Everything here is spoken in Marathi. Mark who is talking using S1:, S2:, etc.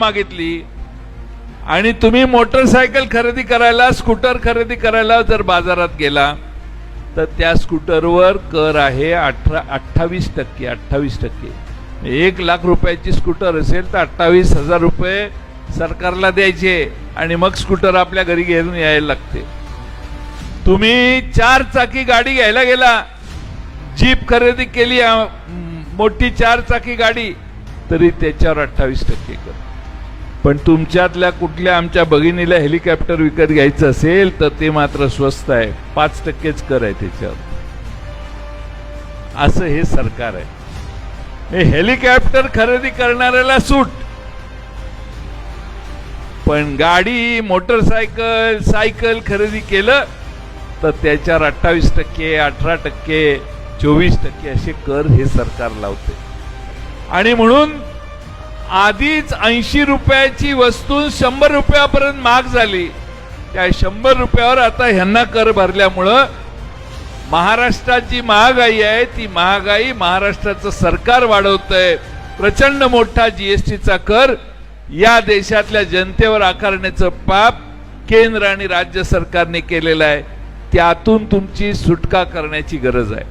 S1: मागितली आणि तुम्ही मोटरसायकल खरेदी करायला, स्कूटर खरेदी करायला जर बाजारात गेला तर त्या स्कूटरवर कर आहे 28%. 28%. 1 लाख रुपयाची स्कूटर असेल तर 28,000 रुपये सरकारला द्यायचे आणि मग स्कूटर आपल्या घरी घेऊन यायला लागते. तुम्ही 4 चाकी गाडी घ्यायला गेला, जीप खरेदी केली, मोठी 4 चाकी गाडी, तरी त्याच्यावर 28% कर. पण तुमच्यातल्या कुठल्या आमच्या भगिनीला हेलिकॉप्टर विकत घ्यायचं असेल तर ते मात्र स्वस्त आहे, 5%च कर आहे त्याच्यावर. असं हे सरकार आहे. हे हेलिकॉप्टर खरेदी करणाऱ्याला सूट, पण गाडी, मोटरसायकल, सायकल खरेदी केलं तर त्याच्यावर 28%, 18%, 24% असे कर हे सरकार लावते. आणि म्हणून आधीच 80 रुपयाची वस्तू 100 रुपयापर्यंत महाग झाली. त्या 100 रुपयावर आता ह्यांना कर भरल्यामुळं महाराष्ट्राची महागाई आहे, ती महागाई महाराष्ट्राचं सरकार वाढवतंय. प्रचंड मोठा जीएसटीचा कर या देशातल्या जनतेवर आकारण्याचं पाप केंद्र आणि राज्य सरकारने केलेलं आहे. त्यातून तुमची सुटका करण्याची गरज आहे.